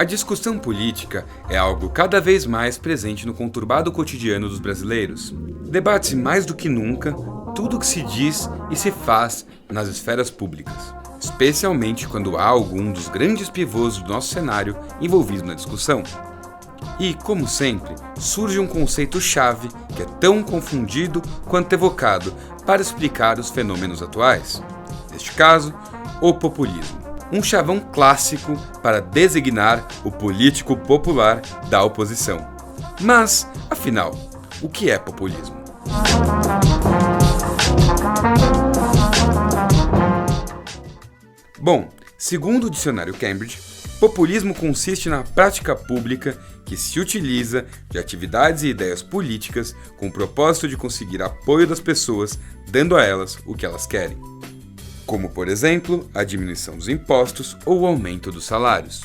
A discussão política é algo cada vez mais presente no conturbado cotidiano dos brasileiros. Debate-se mais do que nunca tudo o que se diz e se faz nas esferas públicas, especialmente quando há algum dos grandes pivôs do nosso cenário envolvido na discussão. E, como sempre, surge um conceito-chave que é tão confundido quanto evocado para explicar os fenômenos atuais. Neste caso, o populismo. Um chavão clássico para designar o político popular da oposição. Mas, afinal, o que é populismo? Bom, segundo o dicionário Cambridge, populismo consiste na prática pública que se utiliza de atividades e ideias políticas com o propósito de conseguir apoio das pessoas, dando a elas o que elas querem. Como, por exemplo, a diminuição dos impostos ou o aumento dos salários.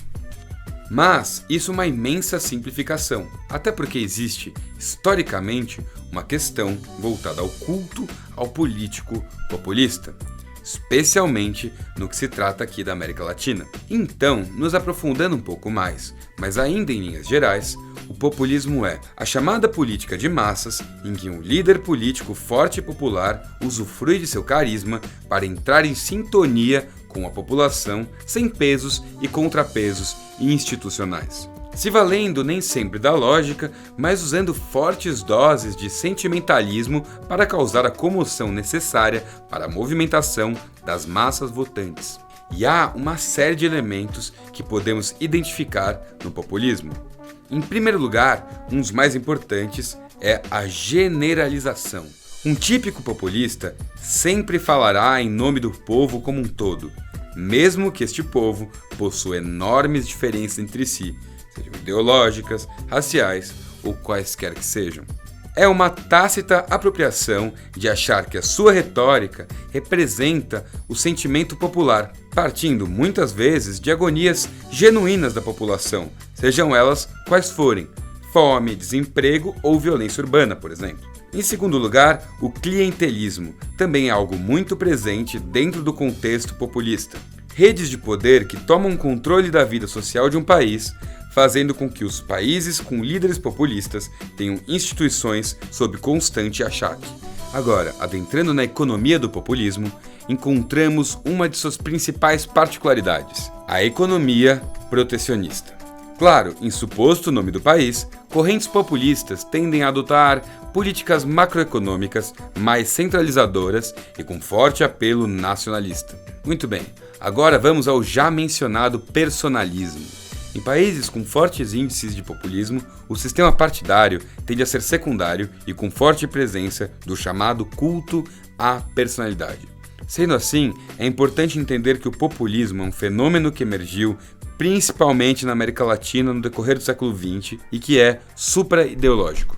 Mas isso é uma imensa simplificação, até porque existe, historicamente, uma questão voltada ao culto ao político populista, especialmente no que se trata aqui da América Latina. Então, nos aprofundando um pouco mais, mas ainda em linhas gerais, o populismo é a chamada política de massas em que um líder político forte e popular usufrui de seu carisma para entrar em sintonia com a população sem pesos e contrapesos institucionais. Se valendo nem sempre da lógica, mas usando fortes doses de sentimentalismo para causar a comoção necessária para a movimentação das massas votantes. E há uma série de elementos que podemos identificar no populismo. Em primeiro lugar, um dos mais importantes é a generalização. Um típico populista sempre falará em nome do povo como um todo, mesmo que este povo possua enormes diferenças entre si, sejam ideológicas, raciais ou quaisquer que sejam. É uma tácita apropriação de achar que a sua retórica representa o sentimento popular, partindo muitas vezes de agonias genuínas da população, sejam elas quais forem, fome, desemprego ou violência urbana, por exemplo. Em segundo lugar, o clientelismo também é algo muito presente dentro do contexto populista. Redes de poder que tomam controle da vida social de um país, fazendo com que os países com líderes populistas tenham instituições sob constante achaque. Agora, adentrando na economia do populismo, encontramos uma de suas principais particularidades: a economia protecionista. Claro, em suposto nome do país, correntes populistas tendem a adotar políticas macroeconômicas mais centralizadoras e com forte apelo nacionalista. Muito bem, agora vamos ao já mencionado personalismo. Em países com fortes índices de populismo, o sistema partidário tende a ser secundário e com forte presença do chamado culto à personalidade. Sendo assim, é importante entender que o populismo é um fenômeno que emergiu principalmente na América Latina no decorrer do século XX e que é supra-ideológico.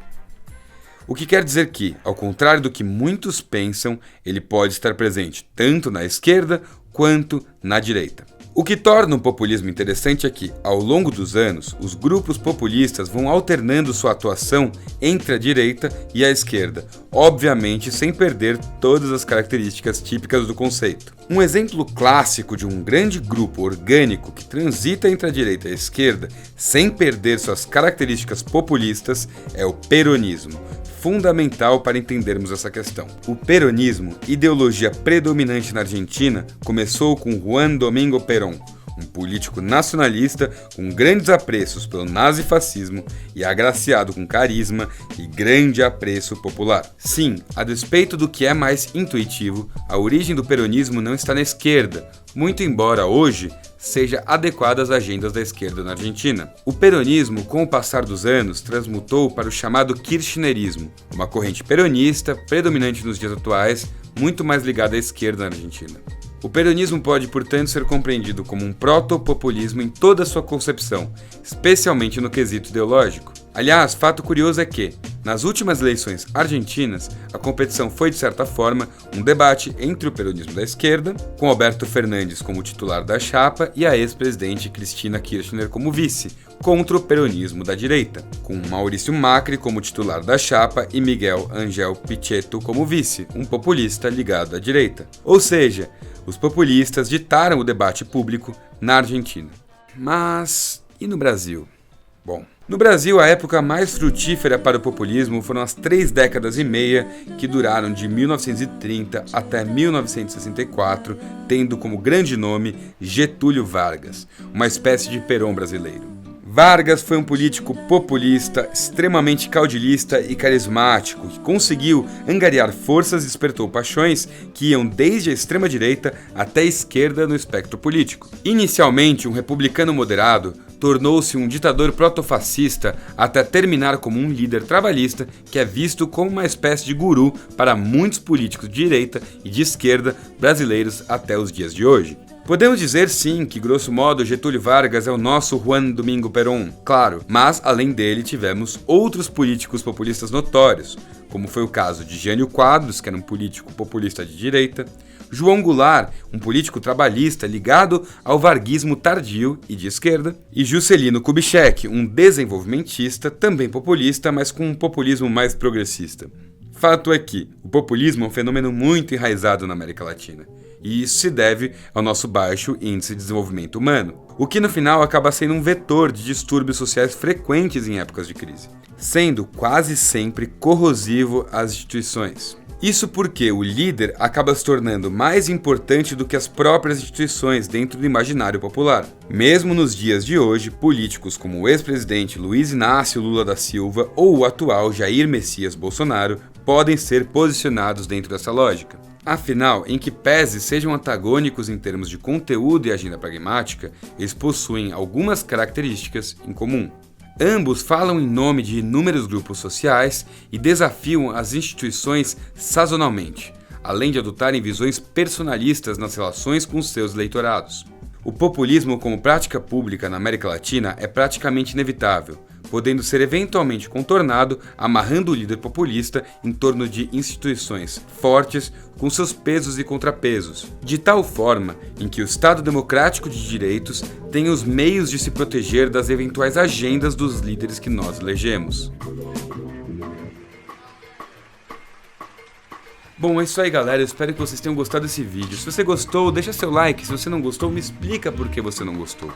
O que quer dizer que, ao contrário do que muitos pensam, ele pode estar presente tanto na esquerda quanto na direita. O que torna o populismo interessante é que, ao longo dos anos, os grupos populistas vão alternando sua atuação entre a direita e a esquerda, obviamente sem perder todas as características típicas do conceito. Um exemplo clássico de um grande grupo orgânico que transita entre a direita e a esquerda sem perder suas características populistas é o peronismo, fundamental para entendermos essa questão. O peronismo, ideologia predominante na Argentina, começou com Juan Domingo Perón, um político nacionalista com grandes apreços pelo nazifascismo e agraciado com carisma e grande apreço popular. Sim, a despeito do que é mais intuitivo, a origem do peronismo não está na esquerda, muito embora hoje seja adequada às agendas da esquerda na Argentina. O peronismo, com o passar dos anos, transmutou para o chamado kirchnerismo, uma corrente peronista predominante nos dias atuais, muito mais ligada à esquerda na Argentina. O peronismo pode, portanto, ser compreendido como um protopopulismo em toda a sua concepção, especialmente no quesito ideológico. Aliás, fato curioso é que, nas últimas eleições argentinas, a competição foi, de certa forma, um debate entre o peronismo da esquerda, com Alberto Fernandes como titular da chapa e a ex-presidente Cristina Kirchner como vice, contra o peronismo da direita, com Maurício Macri como titular da chapa e Miguel Ángel Pichetto como vice, um populista ligado à direita. Ou seja, os populistas ditaram o debate público na Argentina. Mas E no Brasil? Bom, no Brasil, a época mais frutífera para o populismo foram as 3 décadas e meia que duraram de 1930 até 1964, tendo como grande nome Getúlio Vargas, uma espécie de Perón brasileiro. Vargas foi um político populista, extremamente caudilista e carismático, que conseguiu angariar forças e despertou paixões que iam desde a extrema-direita até a esquerda no espectro político. Inicialmente um republicano moderado, tornou-se um ditador protofascista até terminar como um líder trabalhista que é visto como uma espécie de guru para muitos políticos de direita e de esquerda brasileiros até os dias de hoje. Podemos dizer sim que, grosso modo, Getúlio Vargas é o nosso Juan Domingo Perón, claro, mas além dele tivemos outros políticos populistas notórios, como foi o caso de Jânio Quadros, que era um político populista de direita, João Goulart, um político trabalhista ligado ao varguismo tardio e de esquerda, e Juscelino Kubitschek, um desenvolvimentista, também populista, mas com um populismo mais progressista. Fato é que o populismo é um fenômeno muito enraizado na América Latina. E isso se deve ao nosso baixo índice de desenvolvimento humano, o que no final acaba sendo um vetor de distúrbios sociais frequentes em épocas de crise, sendo quase sempre corrosivo às instituições. Isso porque o líder acaba se tornando mais importante do que as próprias instituições dentro do imaginário popular. Mesmo nos dias de hoje, políticos como o ex-presidente Luiz Inácio Lula da Silva ou o atual Jair Messias Bolsonaro podem ser posicionados dentro dessa lógica. Afinal, em que pese sejam antagônicos em termos de conteúdo e agenda pragmática, eles possuem algumas características em comum. Ambos falam em nome de inúmeros grupos sociais e desafiam as instituições sazonalmente, além de adotarem visões personalistas nas relações com seus eleitorados. O populismo como prática pública na América Latina é praticamente inevitável, podendo ser eventualmente contornado amarrando o líder populista em torno de instituições fortes com seus pesos e contrapesos, de tal forma em que o Estado Democrático de Direitos tem os meios de se proteger das eventuais agendas dos líderes que nós elegemos. Bom, é isso aí, galera. Eu espero que vocês tenham gostado desse vídeo. Se você gostou, deixa seu like. Se você não gostou, me explica por que você não gostou.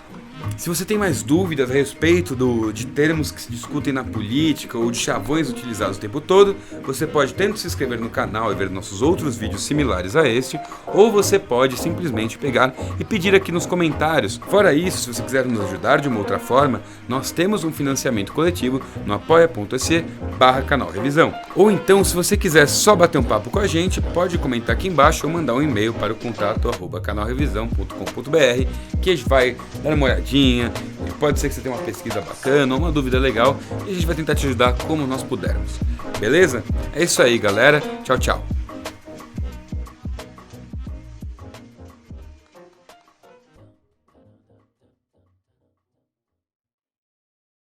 Se você tem mais dúvidas a respeito de termos que se discutem na política ou de chavões utilizados o tempo todo, você pode tanto se inscrever no canal e ver nossos outros vídeos similares a este, ou você pode simplesmente pegar e pedir aqui nos comentários. Fora isso, se você quiser nos ajudar de uma outra forma, nós temos um financiamento coletivo no apoia.se/canal Revisão. Ou então, se você quiser só bater um papo com a gente, pode comentar aqui embaixo ou mandar um e-mail para o contato@canalrevisão.com.br, que a gente vai dar uma olhadinha. Pode ser que você tenha uma pesquisa bacana ou uma dúvida legal e a gente vai tentar te ajudar como nós pudermos. Beleza? É isso aí, galera. Tchau, tchau.